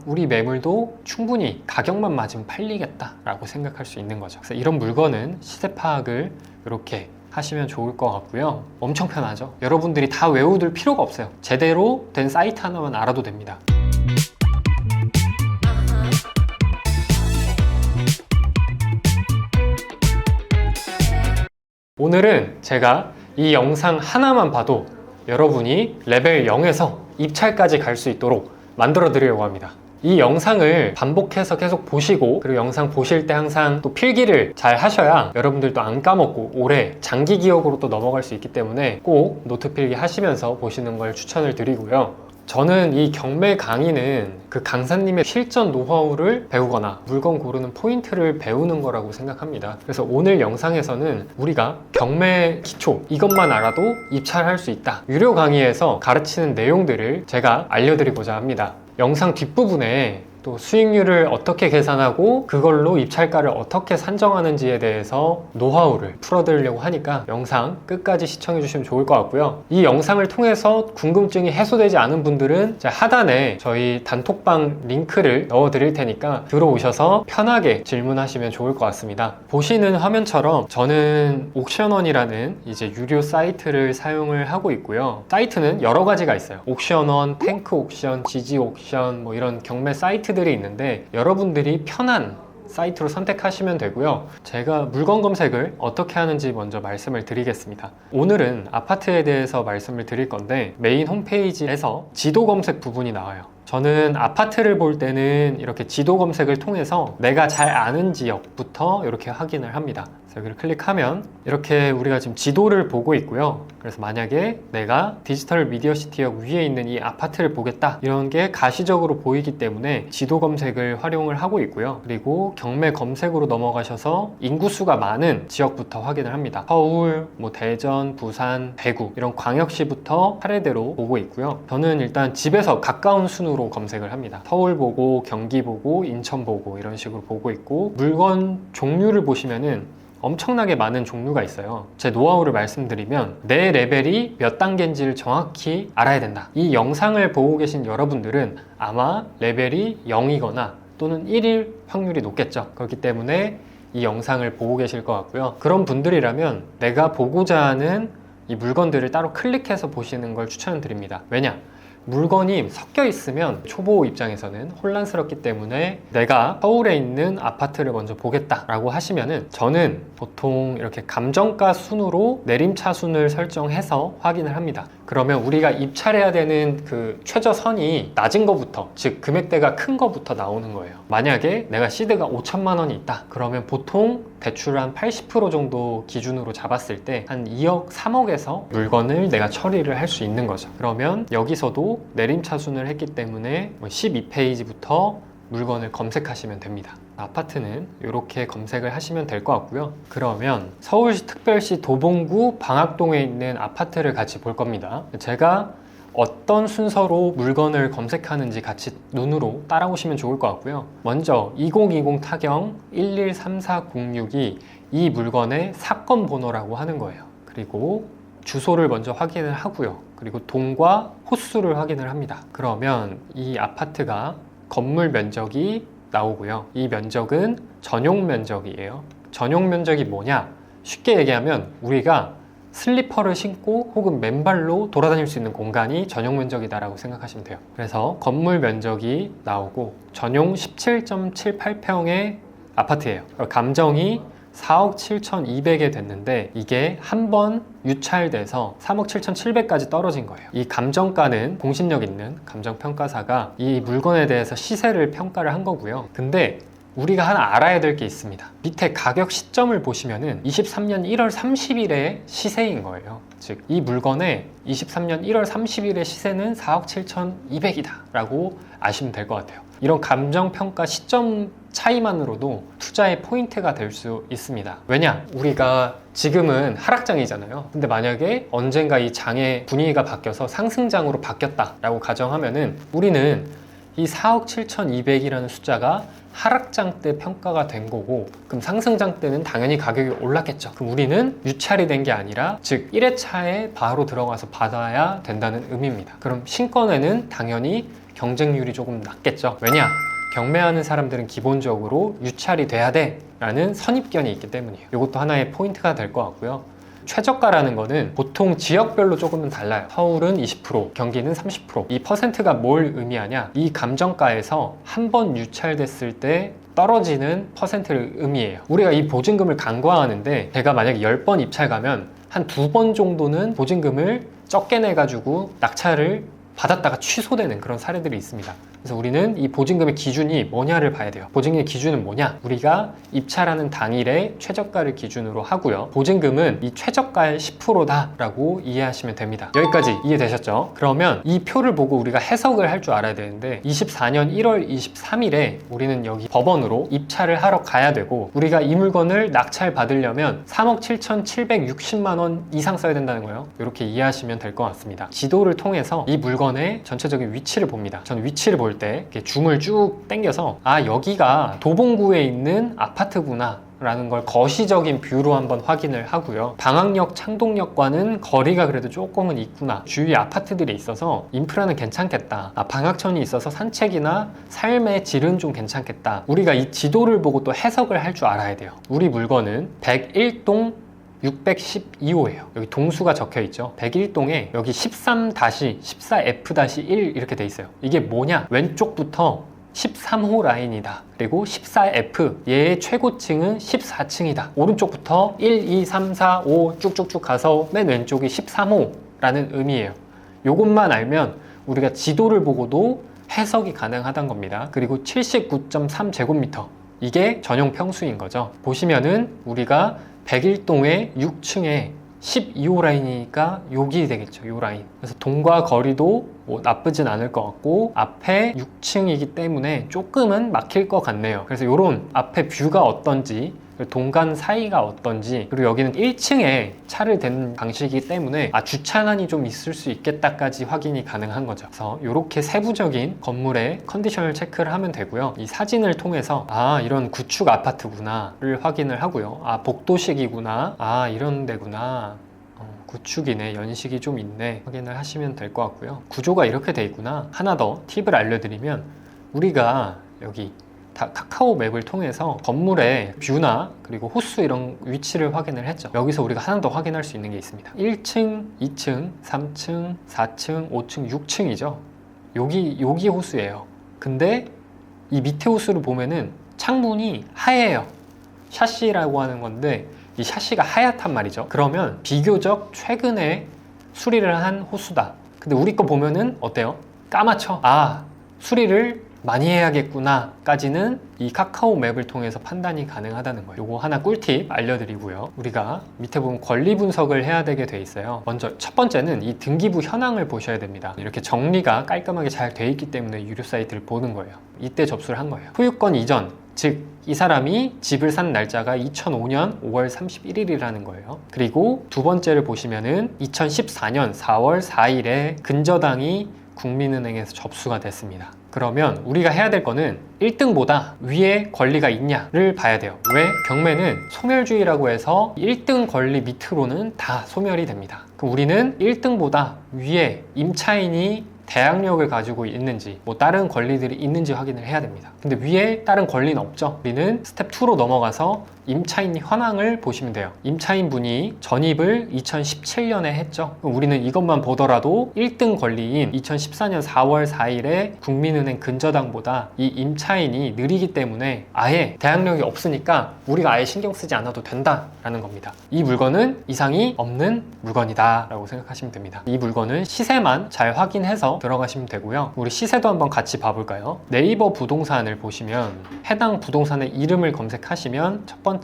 우리 매물도 충분히 가격만 맞으면 팔리겠다 라고 생각할 수 있는 거죠. 그래서 이런 물건은 시세 파악을 이렇게 하시면 좋을 것 같고요. 엄청 편하죠. 여러분들이 다 외워둘 필요가 없어요. 제대로 된 사이트 하나만 알아도 됩니다. 오늘은 제가 이 영상 하나만 봐도 여러분이 레벨 0에서 입찰까지 갈 수 있도록 만들어 드리려고 합니다. 이 영상을 반복해서 계속 보시고, 그리고 영상 보실 때 항상 또 필기를 잘 하셔야 여러분들도 안 까먹고 오래 장기 기억으로 또 넘어갈 수 있기 때문에 꼭 노트 필기 하시면서 보시는 걸 추천을 드리고요. 저는 이 경매 강의는 그 강사님의 실전 노하우를 배우거나 물건 고르는 포인트를 배우는 거라고 생각합니다. 그래서 오늘 영상에서는 우리가 경매 기초 이것만 알아도 입찰할 수 있다, 유료 강의에서 가르치는 내용들을 제가 알려드리고자 합니다. 영상 뒷부분에 또 수익률을 어떻게 계산하고 그걸로 입찰가를 어떻게 산정하는지에 대해서 노하우를 풀어드리려고 하니까 영상 끝까지 시청해 주시면 좋을 것 같고요. 이 영상을 통해서 궁금증이 해소되지 않은 분들은 하단에 저희 단톡방 링크를 넣어 드릴 테니까 들어오셔서 편하게 질문하시면 좋을 것 같습니다. 보시는 화면처럼 저는 옥션원이라는 이제 유료 사이트를 사용을 하고 있고요. 사이트는 여러 가지가 있어요. 옥션원, 탱크 옥션, 지지 옥션, 뭐 이런 경매 사이트 들이 있는데 여러분들이 편한 사이트로 선택하시면 되고요. 제가 물건 검색을 어떻게 하는지 먼저 말씀을 드리겠습니다. 오늘은 아파트에 대해서 말씀을 드릴 건데 메인 홈페이지에서 지도 검색 부분이 나와요. 저는 아파트를 볼 때는 이렇게 지도 검색을 통해서 내가 잘 아는 지역부터 이렇게 확인을 합니다. 여기를 클릭하면 이렇게 우리가 지금 지도를 보고 있고요. 그래서 만약에 내가 디지털 미디어시티역 위에 있는 이 아파트를 보겠다, 이런 게 가시적으로 보이기 때문에 지도 검색을 활용을 하고 있고요. 그리고 경매 검색으로 넘어가셔서 인구수가 많은 지역부터 확인을 합니다. 서울, 대전, 부산, 대구 이런 광역시부터 차례대로 보고 있고요. 저는 일단 집에서 가까운 순으로 검색을 합니다. 서울 보고, 경기 보고, 인천 보고 이런 식으로 보고 있고, 물건 종류를 보시면은 엄청나게 많은 종류가 있어요. 제 노하우를 말씀드리면 내 레벨이 몇 단계인지를 정확히 알아야 된다. 이 영상을 보고 계신 여러분들은 아마 레벨이 0이거나 또는 1일 확률이 높겠죠. 그렇기 때문에 이 영상을 보고 계실 것 같고요. 그런 분들이라면 내가 보고자 하는 이 물건들을 따로 클릭해서 보시는 걸 추천드립니다. 왜냐? 물건이 섞여 있으면 초보 입장에서는 혼란스럽기 때문에 내가 서울에 있는 아파트를 먼저 보겠다라고 하시면은 저는 보통 이렇게 감정가 순으로 내림차순을 설정해서 확인을 합니다. 그러면 우리가 입찰해야 되는 그 최저선이 낮은 거부터, 즉 금액대가 큰 거부터 나오는 거예요. 만약에 내가 시드가 5천만 원이 있다, 그러면 보통 대출 한 80% 정도 기준으로 잡았을 때 한 2억, 3억에서 물건을 내가 처리를 할 수 있는 거죠. 그러면 여기서도 내림차순을 했기 때문에 12페이지부터 물건을 검색하시면 됩니다. 아파트는 이렇게 검색을 하시면 될 것 같고요. 그러면 서울시 특별시 도봉구 방학동에 있는 아파트를 같이 볼 겁니다. 제가 어떤 순서로 물건을 검색하는지 같이 눈으로 따라오시면 좋을 것 같고요. 먼저 2020 타경 113406이 이 물건의 사건 번호라고 하는 거예요. 그리고 주소를 먼저 확인을 하고요. 그리고 동과 호수를 확인을 합니다. 그러면 이 아파트가 건물 면적이 나오고요. 이 면적은 전용 면적이에요. 전용 면적이 뭐냐? 쉽게 얘기하면 우리가 슬리퍼를 신고 혹은 맨발로 돌아다닐 수 있는 공간이 전용 면적이다라고 생각하시면 돼요. 그래서 건물 면적이 나오고 전용 17.78평의 아파트예요. 감정이 4억 7,200에 됐는데 이게 한 번 유찰돼서 3억 7,700까지 떨어진 거예요. 이 감정가는 공신력 있는 감정평가사가 이 물건에 대해서 시세를 평가를 한 거고요. 근데 우리가 하나 알아야 될 게 있습니다. 밑에 가격 시점을 보시면은 23년 1월 30일의 시세인 거예요. 즉, 이 물건의 23년 1월 30일의 시세는 4억 7,200이다 라고 아시면 될 것 같아요. 이런 감정평가 시점 차이만으로도 투자의 포인트가 될 수 있습니다. 왜냐? 우리가 지금은 하락장이잖아요. 근데 만약에 언젠가 이 장의 분위기가 바뀌어서 상승장으로 바뀌었다라고 가정하면은 우리는 이 4억 7,200이라는 숫자가 하락장 때 평가가 된 거고, 그럼 상승장 때는 당연히 가격이 올랐겠죠. 그럼 우리는 유찰이 된 게 아니라, 즉 1회차에 바로 들어가서 받아야 된다는 의미입니다. 그럼 신권에는 당연히 경쟁률이 조금 낮겠죠. 왜냐? 경매하는 사람들은 기본적으로 유찰이 돼야 돼 라는 선입견이 있기 때문이에요. 이것도 하나의 포인트가 될 것 같고요. 최저가라는 거는 보통 지역별로 조금은 달라요. 서울은 20%, 경기는 30%. 이 퍼센트가 뭘 의미하냐? 이 감정가에서 한 번 유찰됐을 때 떨어지는 퍼센트를 의미해요. 우리가 이 보증금을 간과하는데 제가 만약에 10번 입찰 가면 한 2번 정도는 보증금을 적게 내가지고 낙찰을 받았다가 취소되는 그런 사례들이 있습니다. 그래서 우리는 이 보증금의 기준이 뭐냐를 봐야 돼요. 보증금의 기준은 뭐냐? 우리가 입찰하는 당일의 최저가를 기준으로 하고요. 보증금은 이 최저가의 10%다라고 이해하시면 됩니다. 여기까지 이해되셨죠? 그러면 이 표를 보고 우리가 해석을 할 줄 알아야 되는데 24년 1월 23일에 우리는 여기 법원으로 입찰을 하러 가야 되고 우리가 이 물건을 낙찰 받으려면 3억 7,760만 원 이상 써야 된다는 거예요. 이렇게 이해하시면 될 것 같습니다. 지도를 통해서 이 물건의 전체적인 위치를 봅니다. 저는 위치를 볼 때 이렇게 줌을 쭉 당겨서 아 여기가 도봉구에 있는 아파트구나 라는 걸 거시적인 뷰로 한번 확인을 하고요. 방학역, 창동역과는 거리가 그래도 조금은 있구나. 주위에 아파트들이 있어서 인프라는 괜찮겠다. 방학천이 있어서 산책이나 삶의 질은 좀 괜찮겠다. 우리가 이 지도를 보고 또 해석을 할 줄 알아야 돼요. 우리 물건은 101동 612호예요. 여기 동수가 적혀 있죠. 101동에 여기 13-14F-1 이렇게 돼 있어요. 이게 뭐냐? 왼쪽부터 13호 라인이다. 그리고 14F 얘의 최고층은 14층이다. 오른쪽부터 1, 2, 3, 4, 5 쭉쭉쭉 가서 맨 왼쪽이 13호라는 의미예요. 요것만 알면 우리가 지도를 보고도 해석이 가능하다는 겁니다. 그리고 79.3제곱미터 이게 전용 평수인 거죠. 보시면은 우리가 101동의 6층에 12호 라인이니까 여기 되겠죠. 요 라인. 그래서 동과 거리도 뭐 나쁘진 않을 것 같고 앞에 6층이기 때문에 조금은 막힐 것 같네요. 그래서 요런 앞에 뷰가 어떤지 동간 사이가 어떤지 그리고 여기는 1층에 차를 대는 방식이기 때문에 주차난이 좀 있을 수 있겠다까지 확인이 가능한 거죠. 그래서 이렇게 세부적인 건물의 컨디션을 체크를 하면 되고요. 이 사진을 통해서 이런 구축 아파트구나를 확인을 하고요. 복도식이구나, 이런 데구나, 구축이네, 연식이 좀 있네 확인을 하시면 될 것 같고요. 구조가 이렇게 돼 있구나. 하나 더 팁을 알려드리면 우리가 여기 카카오 맵을 통해서 건물의 뷰나 그리고 호수 이런 위치를 확인을 했죠. 여기서 우리가 하나 더 확인할 수 있는 게 있습니다. 1층, 2층, 3층, 4층, 5층, 6층이죠. 여기 호수예요. 근데 이 밑에 호수를 보면은 창문이 하얘요. 샤시라고 하는 건데 이 샤시가 하얗단 말이죠. 그러면 비교적 최근에 수리를 한 호수다. 근데 우리 거 보면은 어때요? 까맣죠? 수리를 많이 해야겠구나 까지는 이 카카오 맵을 통해서 판단이 가능하다는 거예요. 요거 하나 꿀팁 알려드리고요. 우리가 밑에 보면 권리 분석을 해야 되게 돼 있어요. 먼저 첫 번째는 이 등기부 현황을 보셔야 됩니다. 이렇게 정리가 깔끔하게 잘 돼 있기 때문에 유료 사이트를 보는 거예요. 이때 접수를 한 거예요. 소유권 이전, 즉 이 사람이 집을 산 날짜가 2005년 5월 31일이라는 거예요. 그리고 두 번째를 보시면은 2014년 4월 4일에 근저당이 국민은행에서 접수가 됐습니다. 그러면 우리가 해야 될 거는 1등보다 위에 권리가 있냐를 봐야 돼요. 왜? 경매는 소멸주의라고 해서 1등 권리 밑으로는 다 소멸이 됩니다. 그럼 우리는 1등보다 위에 임차인이 대항력을 가지고 있는지 다른 권리들이 있는지 확인을 해야 됩니다. 근데 위에 다른 권리는 없죠. 우리는 스텝 2로 넘어가서 임차인 현황을 보시면 돼요. 임차인 분이 전입을 2017년에 했죠. 그럼 우리는 이것만 보더라도 1등 권리인 2014년 4월 4일에 국민은행 근저당보다 이 임차인이 느리기 때문에 아예 대항력이 없으니까 우리가 아예 신경 쓰지 않아도 된다라는 겁니다. 이 물건은 이상이 없는 물건이다 라고 생각하시면 됩니다. 이 물건은 시세만 잘 확인해서 들어가시면 되고요. 우리 시세도 한번 같이 봐볼까요? 네이버 부동산을 보시면 해당 부동산의 이름을 검색하시면 첫 번째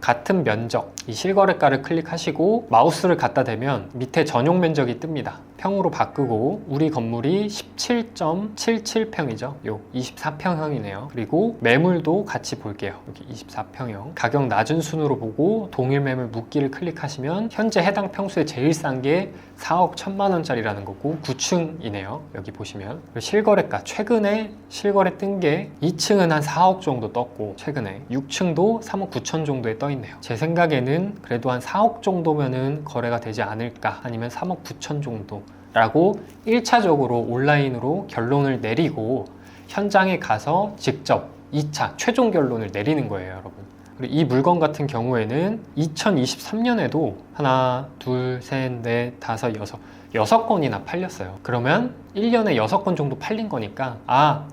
같은 면적 이 실거래가를 클릭하시고 마우스를 갖다 대면 밑에 전용 면적이 뜹니다. 평으로 바꾸고 우리 건물이 17.77평이죠. 요 24평형이네요. 그리고 매물도 같이 볼게요. 여기 24평형 가격 낮은 순으로 보고 동일 매물 묻기를 클릭하시면 현재 해당 평수에 제일 싼 게 4억 1천만 원짜리라는 거고 9층이네요. 여기 보시면 실거래가 최근에 실거래 뜬 게 2층은 한 4억 정도 떴고 최근에 6층도 3억 9천 정도에 떠 있네요. 제 생각에는 그래도 한 4억 정도면은 거래가 되지 않을까 아니면 3억 9천 정도 라고 1차적으로 온라인으로 결론을 내리고 현장에 가서 직접 2차 최종 결론을 내리는 거예요, 여러분. 그리고 이 물건 같은 경우에는 2023년에도 하나, 둘, 셋, 넷, 다섯, 여섯 건이나 팔렸어요. 그러면 1년에 6건 정도 팔린 거니까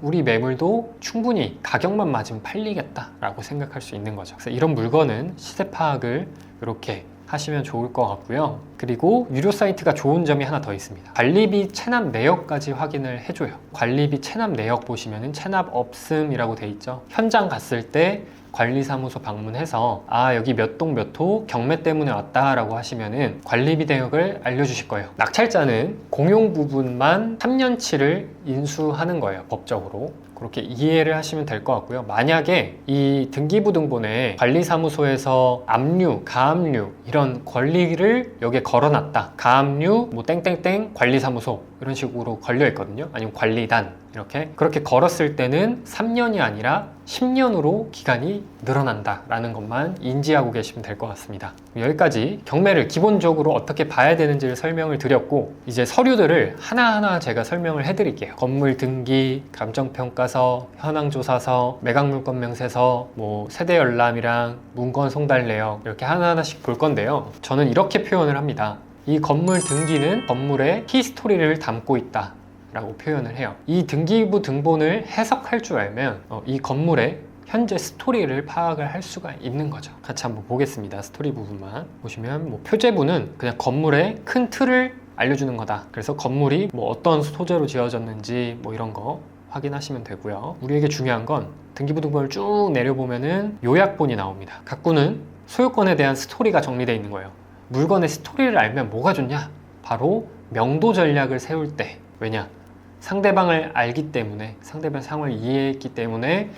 우리 매물도 충분히 가격만 맞으면 팔리겠다 라고 생각할 수 있는 거죠. 그래서 이런 물건은 시세 파악을 이렇게 하시면 좋을 것 같고요. 그리고 유료 사이트가 좋은 점이 하나 더 있습니다. 관리비 체납 내역까지 확인을 해줘요. 관리비 체납 내역 보시면은 체납 없음이라고 돼 있죠. 현장 갔을 때 관리사무소 방문해서 여기 몇 동 몇 호 경매 때문에 왔다 라고 하시면은 관리비 내역을 알려주실 거예요. 낙찰자는 공용 부분만 3년치를 인수하는 거예요, 법적으로. 그렇게 이해를 하시면 될 것 같고요. 만약에 이 등기부등본에 관리사무소에서 압류, 가압류 이런 권리를 여기에 걸어놨다. 가압류 뭐 땡땡땡 관리사무소 이런 식으로 걸려 있거든요. 아니면 관리단 이렇게. 그렇게 걸었을 때는 3년이 아니라 10년으로 기간이 늘어난다 라는 것만 인지하고 계시면 될 것 같습니다. 여기까지 경매를 기본적으로 어떻게 봐야 되는지를 설명을 드렸고, 이제 서류들을 하나하나 제가 설명을 해드릴게요. 건물 등기, 감정평가서, 현황조사서, 매각물건명세서, 뭐 세대열람이랑 문건 송달 내역 이렇게 하나하나씩 볼 건데요. 저는 이렇게 표현을 합니다. 이 건물 등기는 건물의 히스토리를 담고 있다 라고 표현을 해요. 이 등기부 등본을 해석할 줄 알면 이 건물의 현재 스토리를 파악을 할 수가 있는 거죠. 같이 한번 보겠습니다. 스토리 부분만 보시면 뭐 표제부는 그냥 건물의 큰 틀을 알려주는 거다. 그래서 건물이 뭐 어떤 소재로 지어졌는지 뭐 이런 거 확인하시면 되고요. 우리에게 중요한 건 등기부 등본을 쭉 내려보면은 요약본이 나옵니다. 가꾸는 소유권에 대한 스토리가 정리되어 있는 거예요. 물건의 스토리를 알면 뭐가 좋냐? 바로 명도 전략을 세울 때. 왜냐? 상대방을 알기 때문에, 상대방 상황을 이해했기 때문에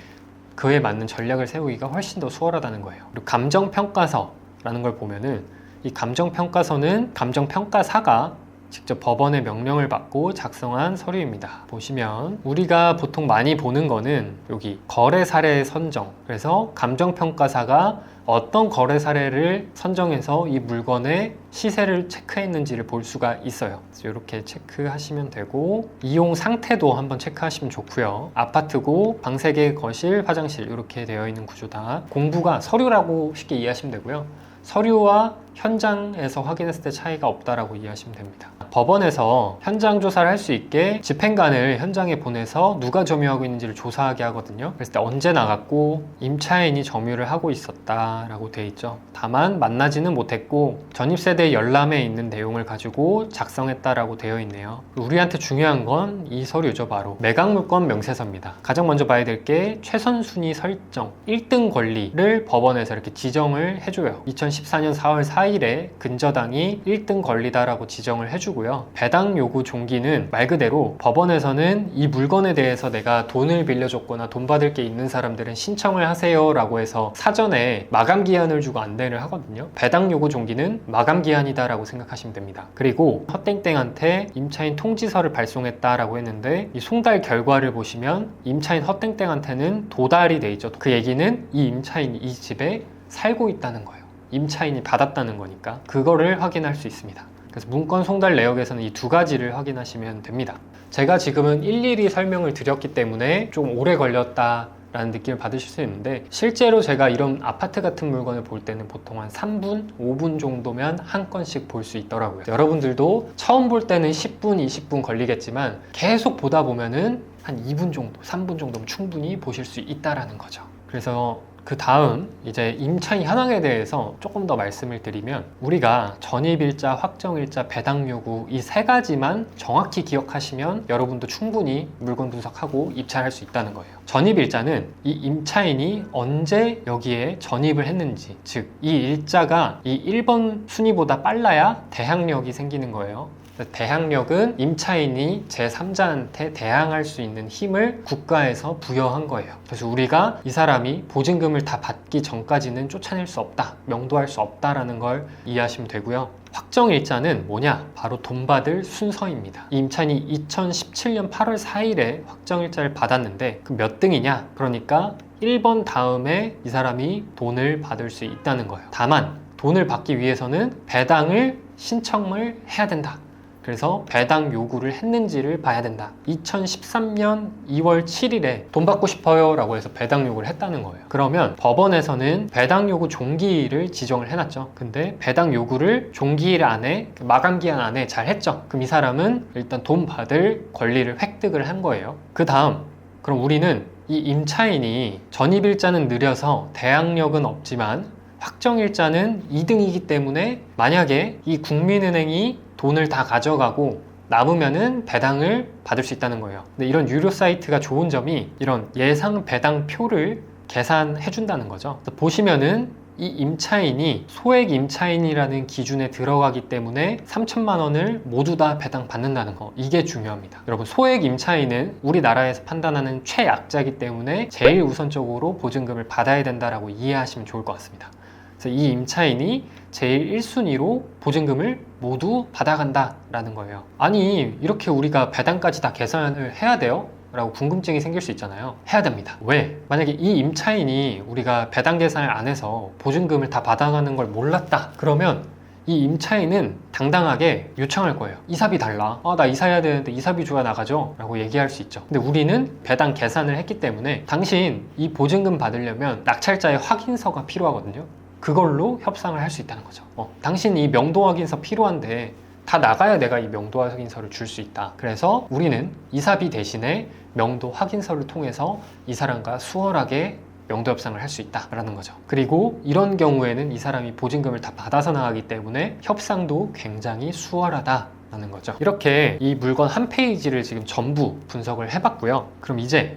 그에 맞는 전략을 세우기가 훨씬 더 수월하다는 거예요. 그리고 감정평가서라는 걸 보면은 이 감정평가서는 감정평가사가 직접 법원의 명령을 받고 작성한 서류입니다. 보시면 우리가 보통 많이 보는 거는 여기 거래 사례 선정. 그래서 감정평가사가 어떤 거래 사례를 선정해서 이 물건의 시세를 체크했는지를 볼 수가 있어요. 그래서 이렇게 체크하시면 되고, 이용 상태도 한번 체크하시면 좋고요. 아파트고 방 3개, 거실, 화장실 이렇게 되어 있는 구조다. 공부가 서류라고 쉽게 이해하시면 되고요. 서류와 현장에서 확인했을 때 차이가 없다라고 이해하시면 됩니다. 법원에서 현장 조사를 할 수 있게 집행관을 현장에 보내서 누가 점유하고 있는지를 조사하게 하거든요. 그랬을 때 언제 나갔고 임차인이 점유를 하고 있었다라고 돼 있죠. 다만 만나지는 못했고 전입세대 열람에 있는 내용을 가지고 작성했다라고 되어 있네요. 우리한테 중요한 건 이 서류죠. 바로 매각물건 명세서입니다. 가장 먼저 봐야 될 게 최선순위 설정 1등 권리를 법원에서 이렇게 지정을 해줘요. 2014년 4월 4일에 근저당이 1등 권리다라고 지정을 해주고요. 배당 요구 종기는 말 그대로 법원에서는 이 물건에 대해서 내가 돈을 빌려줬거나 돈 받을 게 있는 사람들은 신청을 하세요 라고 해서 사전에 마감 기한을 주고 안내를 하거든요. 배당 요구 종기는 마감 기한이다 라고 생각하시면 됩니다. 그리고 헛땡땡한테 임차인 통지서를 발송했다라고 했는데 이 송달 결과를 보시면 임차인 헛땡땡한테는 도달이 돼 있죠. 그 얘기는 이 임차인이 이 집에 살고 있다는 거예요. 임차인이 받았다는 거니까 그거를 확인할 수 있습니다. 그래서 문건 송달 내역에서는 이 두 가지를 확인하시면 됩니다. 제가 지금은 일일이 설명을 드렸기 때문에 좀 오래 걸렸다 라는 느낌을 받으실 수 있는데, 실제로 제가 이런 아파트 같은 물건을 볼 때는 보통 한 3분, 5분 정도면 한 건씩 볼 수 있더라고요. 여러분들도 처음 볼 때는 10분, 20분 걸리겠지만 계속 보다 보면은 한 2분 정도, 3분 정도면 충분히 보실 수 있다라는 거죠. 그래서 그 다음 이제 임차인 현황에 대해서 조금 더 말씀을 드리면, 우리가 전입일자, 확정일자, 배당요구 이 3가지만 정확히 기억하시면 여러분도 충분히 물건 분석하고 입찰할 수 있다는 거예요. 전입일자는 이 임차인이 언제 여기에 전입을 했는지, 즉 이 일자가 이 1번 순위보다 빨라야 대항력이 생기는 거예요. 대항력은 임차인이 제3자한테 대항할 수 있는 힘을 국가에서 부여한 거예요. 그래서 우리가 이 사람이 보증금을 다 받기 전까지는 쫓아낼 수 없다, 명도할 수 없다라는 걸 이해하시면 되고요. 확정일자는 뭐냐? 바로 돈 받을 순서입니다. 이 임차인이 2017년 8월 4일에 확정일자를 받았는데 그 몇 등이냐? 그러니까 1번 다음에 이 사람이 돈을 받을 수 있다는 거예요. 다만 돈을 받기 위해서는 배당을 신청을 해야 된다 그래서 배당 요구를 했는지를 봐야 된다. 2013년 2월 7일에 돈 받고 싶어요 라고 해서 배당 요구를 했다는 거예요. 그러면 법원에서는 배당 요구 종기일을 지정을 해놨죠. 근데 배당 요구를 종기일 안에, 마감기한 안에 잘 했죠. 그럼 이 사람은 일단 돈 받을 권리를 획득을 한 거예요. 그 다음, 그럼 우리는 이 임차인이 전입일자는 느려서 대항력은 없지만 확정일자는 2등이기 때문에 만약에 이 국민은행이 돈을 다 가져가고 남으면은 배당을 받을 수 있다는 거예요. 근데 이런 유료 사이트가 좋은 점이 이런 예상 배당표를 계산해 준다는 거죠. 보시면은 이 임차인이 소액 임차인이라는 기준에 들어가기 때문에 3천만 원을 모두 다 배당 받는다는 거, 이게 중요합니다. 여러분, 소액 임차인은 우리나라에서 판단하는 최약자이기 때문에 제일 우선적으로 보증금을 받아야 된다라고 이해하시면 좋을 것 같습니다. 그래서 이 임차인이 제일 1순위로 보증금을 모두 받아간다라는 거예요. 아니, 이렇게 우리가 배당까지 다 계산을 해야 돼요? 라고 궁금증이 생길 수 있잖아요. 해야 됩니다. 왜? 만약에 이 임차인이 우리가 배당 계산을 안 해서 보증금을 다 받아가는 걸 몰랐다 그러면 이 임차인은 당당하게 요청할 거예요. 이사비 달라. 나 이사해야 되는데 이사비 줘야 나가죠? 라고 얘기할 수 있죠. 근데 우리는 배당 계산을 했기 때문에 당신 이 보증금 받으려면 낙찰자의 확인서가 필요하거든요. 그걸로 협상을 할 수 있다는 거죠. 당신 이 명도 확인서 필요한데 다 나가야 내가 이 명도 확인서를 줄 수 있다. 그래서 우리는 이사비 대신에 명도 확인서를 통해서 이 사람과 수월하게 명도 협상을 할 수 있다라는 거죠. 그리고 이런 경우에는 이 사람이 보증금을 다 받아서 나가기 때문에 협상도 굉장히 수월하다라는 거죠. 이렇게 이 물건 한 페이지를 지금 전부 분석을 해봤고요. 그럼 이제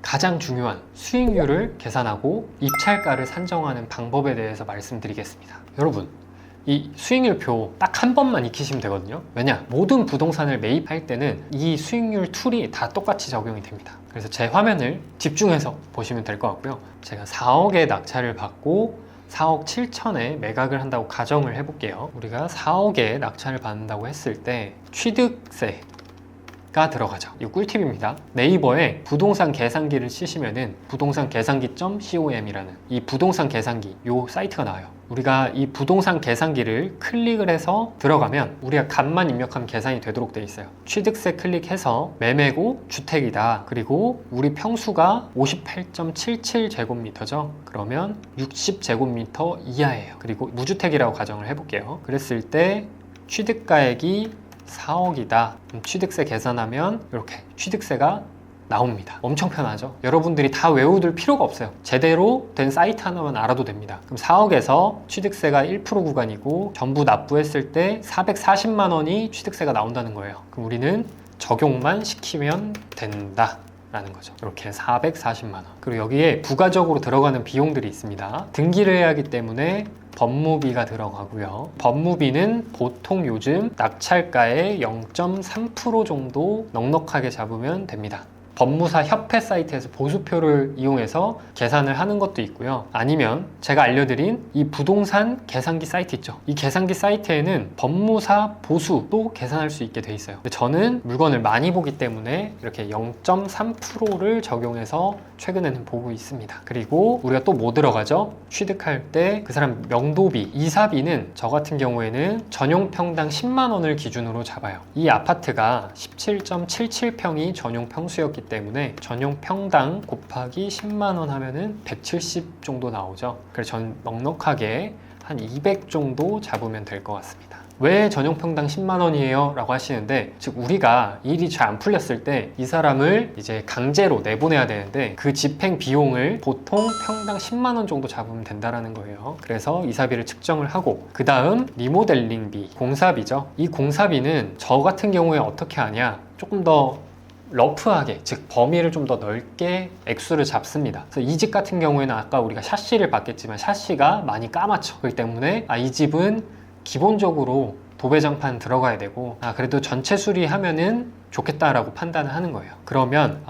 가장 중요한 수익률을 계산하고 입찰가를 산정하는 방법에 대해서 말씀드리겠습니다. 여러분, 이 수익률표 딱 한 번만 익히시면 되거든요. 왜냐? 모든 부동산을 매입할 때는 이 수익률 툴이 다 똑같이 적용이 됩니다. 그래서 제 화면을 집중해서 보시면 될 것 같고요. 제가 4억의 낙찰을 받고 4억 7천에 매각을 한다고 가정을 해볼게요. 우리가 4억에 낙찰을 받는다고 했을 때 취득세 가 들어가죠. 이 꿀팁입니다. 네이버에 부동산 계산기를 치시면은 부동산 계산기.com이라는 이 부동산 계산기 요 사이트가 나와요. 우리가 이 부동산 계산기를 클릭을 해서 들어가면 우리가 값만 입력하면 계산이 되도록 되어 있어요. 취득세 클릭해서 매매고 주택이다. 그리고 우리 평수가 58.77제곱미터죠. 그러면 60제곱미터 이하예요. 그리고 무주택이라고 가정을 해볼게요. 그랬을 때 취득가액이 4억이다. 취득세 계산하면 이렇게 취득세가 나옵니다. 엄청 편하죠? 여러분들이 다 외우들 필요가 없어요. 제대로 된 사이트 하나만 알아도 됩니다. 그럼 4억에서 취득세가 1% 구간이고 전부 납부했을 때 440만 원이 취득세가 나온다는 거예요. 그럼 우리는 적용만 시키면 된다 라는 거죠. 이렇게 440만 원. 그리고 여기에 부가적으로 들어가는 비용들이 있습니다. 등기를 해야 하기 때문에 법무비가 들어가고요. 법무비는 보통 요즘 낙찰가의 0.3% 정도 넉넉하게 잡으면 됩니다. 법무사 협회 사이트에서 보수표를 이용해서 계산을 하는 것도 있고요. 아니면 제가 알려드린 이 부동산 계산기 사이트 있죠. 이 계산기 사이트에는 법무사 보수도 계산할 수 있게 돼 있어요. 근데 저는 물건을 많이 보기 때문에 이렇게 0.3%를 적용해서 최근에는 보고 있습니다. 그리고 우리가 또 뭐 들어가죠? 취득할 때 그 사람 명도비, 이사비는 저 같은 경우에는 전용 평당 10만 원을 기준으로 잡아요. 이 아파트가 17.77평이 전용 평수였기 때문에 전용 평당 곱하기 10만 원 하면은 170 정도 나오죠. 그래서 전 넉넉하게 한 200 정도 잡으면 될 것 같습니다. 왜 전용 평당 10만 원이에요? 라고 하시는데, 즉 우리가 일이 잘 안 풀렸을 때 이 사람을 이제 강제로 내보내야 되는데 그 집행 비용을 보통 평당 10만 원 정도 잡으면 된다라는 거예요. 그래서 이사비를 측정을 하고, 그 다음 리모델링비, 공사비죠. 이 공사비는 저 같은 경우에 어떻게 하냐, 조금 더 러프하게, 즉 범위를 좀 더 넓게 액수를 잡습니다. 그래서 이 집 같은 경우에는 아까 우리가 샤시를 봤겠지만 샤시가 많이 까맣죠. 그렇기 때문에 이 집은 기본적으로 도배장판 들어가야 되고 그래도 전체 수리하면은 좋겠다라고 판단을 하는 거예요. 그러면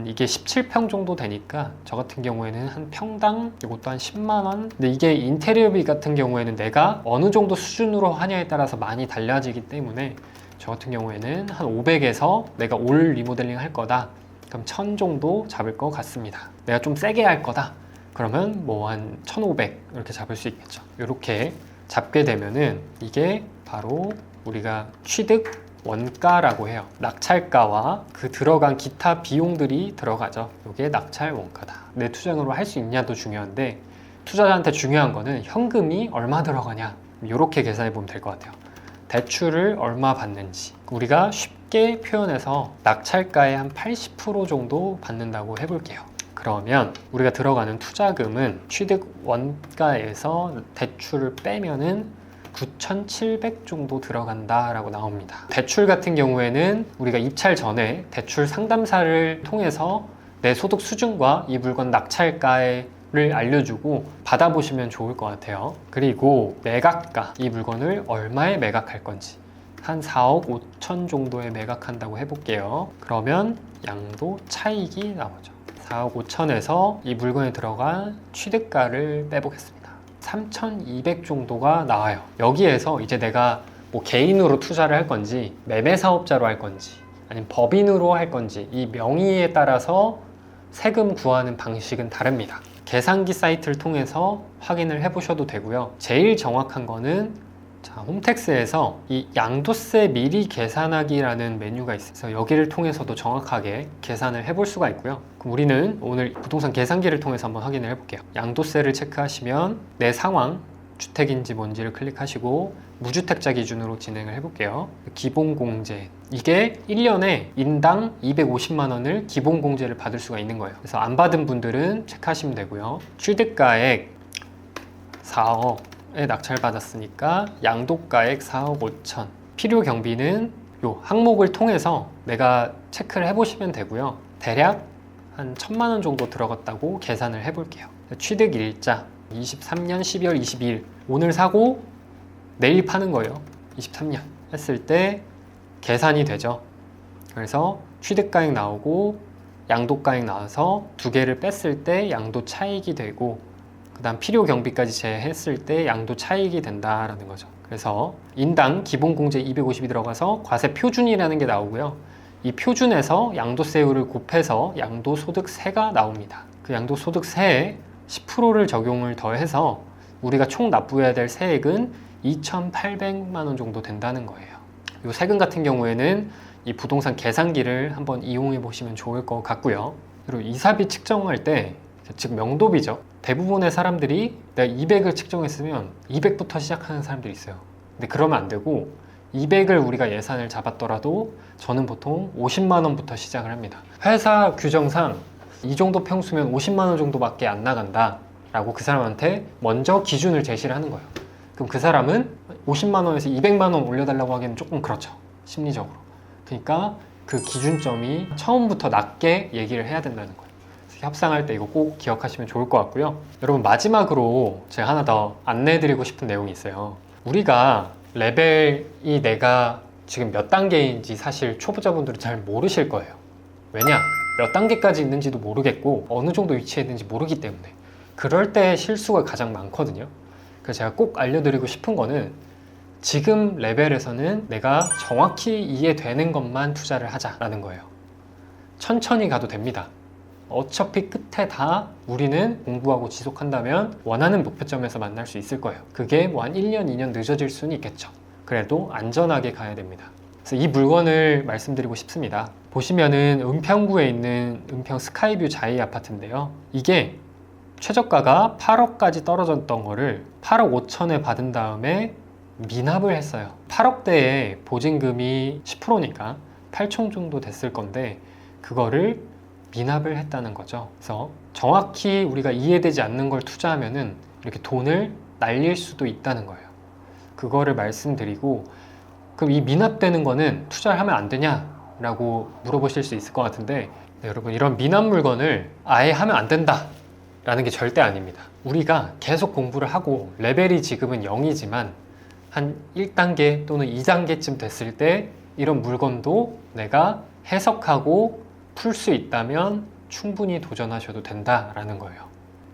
이게 17평 정도 되니까 저 같은 경우에는 한 평당 이것도 한 10만 원. 근데 이게 인테리어비 같은 경우에는 내가 어느 정도 수준으로 하냐에 따라서 많이 달라지기 때문에 저 같은 경우에는 한 500에서 내가 올 리모델링 할 거다. 그럼 1000 정도 잡을 것 같습니다. 내가 좀 세게 할 거다. 그러면 뭐 한 1500 이렇게 잡을 수 있겠죠. 이렇게 잡게 되면은 이게 바로 우리가 취득 원가라고 해요. 낙찰가와 그 들어간 기타 비용들이 들어가죠. 이게 낙찰 원가다. 내 투자금으로 할 수 있냐도 중요한데 투자자한테 중요한 거는 현금이 얼마 들어가냐, 이렇게 계산해 보면 될 것 같아요. 대출을 얼마 받는지, 우리가 쉽게 표현해서 낙찰가의 한 80% 정도 받는다고 해볼게요. 그러면 우리가 들어가는 투자금은 취득 원가에서 대출을 빼면은 9,700 정도 들어간다라고 나옵니다. 대출 같은 경우에는 우리가 입찰 전에 대출 상담사를 통해서 내 소득 수준과 이 물건 낙찰가를 알려주고 받아보시면 좋을 것 같아요. 그리고 매각가, 이 물건을 얼마에 매각할 건지 한 4억 5천 정도에 매각한다고 해볼게요. 그러면 양도 차익이 나오죠. 4억 5천에서 이 물건에 들어간 취득가를 빼보겠습니다. 3,200 정도가 나와요. 여기에서 이제 내가 뭐 개인으로 투자를 할 건지 매매 사업자로 할 건지 아니면 법인으로 할 건지 이 명의에 따라서 세금 구하는 방식은 다릅니다. 계산기 사이트를 통해서 확인을 해보셔도 되고요. 제일 정확한 거는 홈택스에서 이 양도세 미리 계산하기라는 메뉴가 있어서 여기를 통해서도 정확하게 계산을 해볼 수가 있고요. 그럼 우리는 오늘 부동산 계산기를 통해서 한번 확인을 해볼게요. 양도세를 체크하시면 내 상황, 주택인지 뭔지를 클릭하시고 무주택자 기준으로 진행을 해볼게요. 기본공제, 이게 1년에 인당 250만 원을 기본공제를 받을 수가 있는 거예요. 그래서 안 받은 분들은 체크하시면 되고요. 취득가액 4억에 낙찰받았으니까 양도가액 4억 5천, 필요 경비는 요 항목을 통해서 내가 체크를 해보시면 되고요. 대략 한 1,000만 원 정도 들어갔다고 계산을 해볼게요. 취득 일자 23년 12월 22일, 오늘 사고 내일 파는 거예요. 23년 했을 때 계산이 되죠. 그래서 취득가액 나오고 양도가액 나와서 두 개를 뺐을 때 양도 차익이 되고, 그 다음 필요 경비까지 제했을 때 양도 차익이 된다라는 거죠. 그래서 인당 기본공제 250이 들어가서 과세 표준이라는 게 나오고요. 이 표준에서 양도세율을 곱해서 양도소득세가 나옵니다. 그 양도소득세에 10%를 적용을 더해서 우리가 총 납부해야 될 세액은 2,800만 원 정도 된다는 거예요. 이 세금 같은 경우에는 이 부동산 계산기를 한번 이용해 보시면 좋을 것 같고요. 그리고 이사비 측정할 때, 즉 명도비죠. 대부분의 사람들이 내가 200을 측정했으면 200부터 시작하는 사람들이 있어요. 근데 그러면 안 되고 200을 우리가 예산을 잡았더라도 저는 보통 50만 원부터 시작을 합니다. 회사 규정상 이 정도 평수면 50만 원 정도밖에 안 나간다 라고 그 사람한테 먼저 기준을 제시를 하는 거예요. 그럼 그 사람은 50만 원에서 200만 원 올려달라고 하기에는 조금 그렇죠, 심리적으로. 그러니까 그 기준점이 처음부터 낮게 얘기를 해야 된다는 거예요. 그래서 협상할 때 이거 꼭 기억하시면 좋을 것 같고요. 여러분, 마지막으로 제가 하나 더 안내해드리고 싶은 내용이 있어요. 우리가 레벨이 내가 지금 몇 단계인지 사실 초보자분들은 잘 모르실 거예요. 왜냐? 몇 단계까지 있는지도 모르겠고 어느 정도 위치에 있는지 모르기 때문에 그럴 때 실수가 가장 많거든요. 그래서 제가 꼭 알려드리고 싶은 거는 지금 레벨에서는 내가 정확히 이해되는 것만 투자를 하자라는 거예요. 천천히 가도 됩니다. 어차피 끝에 다 우리는 공부하고 지속한다면 원하는 목표점에서 만날 수 있을 거예요. 그게 뭐 한 1년, 2년 늦어질 수는 있겠죠. 그래도 안전하게 가야 됩니다. 그래서 이 물건을 말씀드리고 싶습니다. 보시면은 은평구에 있는 은평 스카이뷰 자이 아파트인데요. 이게 최저가가 8억까지 떨어졌던 거를 8억 5천에 받은 다음에 미납을 했어요. 8억대에 보증금이 10%니까 8천 정도 됐을 건데 그거를 미납을 했다는 거죠. 그래서 정확히 우리가 이해되지 않는 걸 투자하면은 이렇게 돈을 날릴 수도 있다는 거예요. 그거를 말씀드리고, 그럼 이 미납되는 거는 투자를 하면 안 되냐라고 물어보실 수 있을 것 같은데, 네, 여러분, 이런 미납 물건을 아예 하면 안 된다 라는 게 절대 아닙니다. 우리가 계속 공부를 하고 레벨이 지금은 0이지만 한 1단계 또는 2단계쯤 됐을 때 이런 물건도 내가 해석하고 풀 수 있다면 충분히 도전하셔도 된다라는 거예요.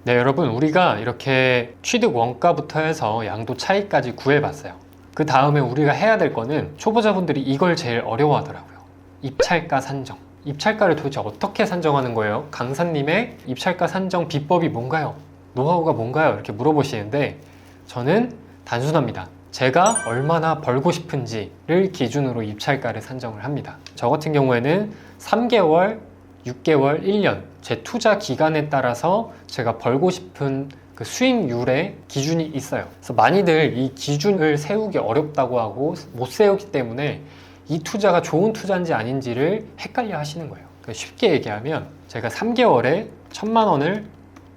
네, 여러분, 우리가 이렇게 취득 원가부터 해서 양도 차익까지 구해봤어요. 그 다음에 우리가 해야 될 거는, 초보자분들이 이걸 제일 어려워하더라고요. 입찰가 산정. 입찰가를 도대체 어떻게 산정하는 거예요? 강사님의 입찰가 산정 비법이 뭔가요? 노하우가 뭔가요? 이렇게 물어보시는데 저는 단순합니다. 제가 얼마나 벌고 싶은지를 기준으로 입찰가를 산정을 합니다. 저 같은 경우에는 3개월, 6개월, 1년 제 투자 기간에 따라서 제가 벌고 싶은 그 수익률의 기준이 있어요. 그래서 많이들 이 기준을 세우기 어렵다고 하고 못 세우기 때문에 이 투자가 좋은 투자인지 아닌지를 헷갈려 하시는 거예요. 그러니까 쉽게 얘기하면 제가 3개월에 1,000만 원을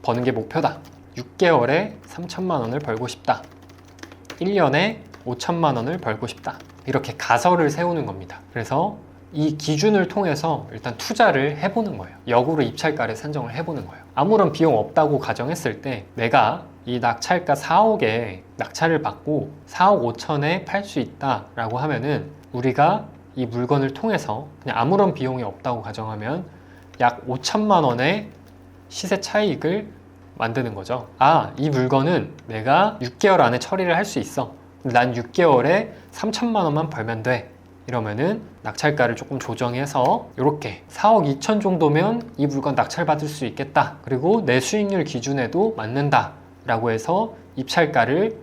버는 게 목표다. 6개월에 3,000만 원을 벌고 싶다. 1년에 5,000만 원을 벌고 싶다. 이렇게 가설을 세우는 겁니다. 그래서 이 기준을 통해서 일단 투자를 해보는 거예요. 역으로 입찰가를 산정을 해보는 거예요. 아무런 비용 없다고 가정했을 때 내가 이 낙찰가 4억에 낙찰을 받고 4억 5천에 팔 수 있다라고 하면은 우리가 이 물건을 통해서 그냥 아무런 비용이 없다고 가정하면 약 5천만 원의 시세 차익을 만드는 거죠. 아, 이 물건은 내가 6개월 안에 처리를 할 수 있어. 난 6개월에 3천만 원만 벌면 돼. 이러면은 낙찰가를 조금 조정해서 이렇게 4억 2천 정도면 이 물건 낙찰받을 수 있겠다. 그리고 내 수익률 기준에도 맞는다. 라고 해서 입찰가를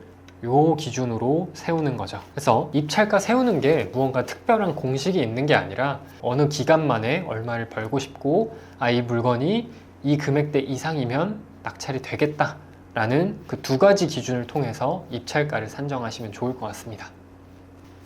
요 기준으로 세우는 거죠. 그래서 입찰가 세우는 게 무언가 특별한 공식이 있는 게 아니라 어느 기간 만에 얼마를 벌고 싶고 이 물건이 이 금액대 이상이면 낙찰이 되겠다 라는 그 두 가지 기준을 통해서 입찰가를 산정하시면 좋을 것 같습니다.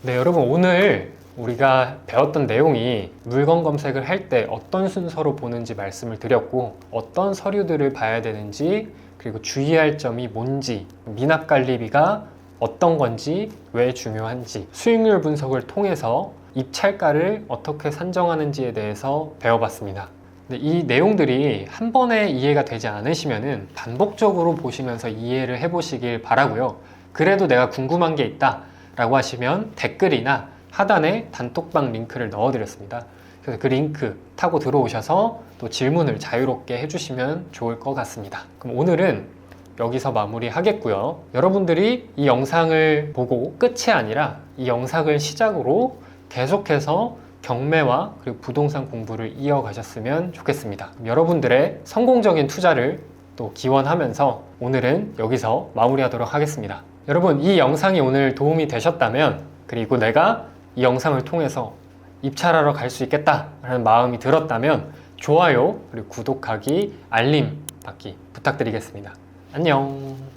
네, 여러분 오늘 우리가 배웠던 내용이 물건 검색을 할 때 어떤 순서로 보는지 말씀을 드렸고 어떤 서류들을 봐야 되는지 그리고 주의할 점이 뭔지 미납관리비가 어떤 건지 왜 중요한지 수익률 분석을 통해서 입찰가를 어떻게 산정하는지에 대해서 배워봤습니다. 근데 이 내용들이 한 번에 이해가 되지 않으시면은 반복적으로 보시면서 이해를 해보시길 바라고요. 그래도 내가 궁금한 게 있다 라고 하시면 댓글이나 하단에 단톡방 링크를 넣어드렸습니다. 그래서 그 링크 타고 들어오셔서 또 질문을 자유롭게 해주시면 좋을 것 같습니다. 그럼 오늘은 여기서 마무리 하겠고요. 여러분들이 이 영상을 보고 끝이 아니라 이 영상을 시작으로 계속해서 경매와 그리고 부동산 공부를 이어가셨으면 좋겠습니다. 여러분들의 성공적인 투자를 또 기원하면서 오늘은 여기서 마무리하도록 하겠습니다. 여러분 이 영상이 오늘 도움이 되셨다면 그리고 내가 이 영상을 통해서 입찰하러 갈 수 있겠다라는 마음이 들었다면 좋아요 그리고 구독하기 알림 받기 부탁드리겠습니다. 안녕.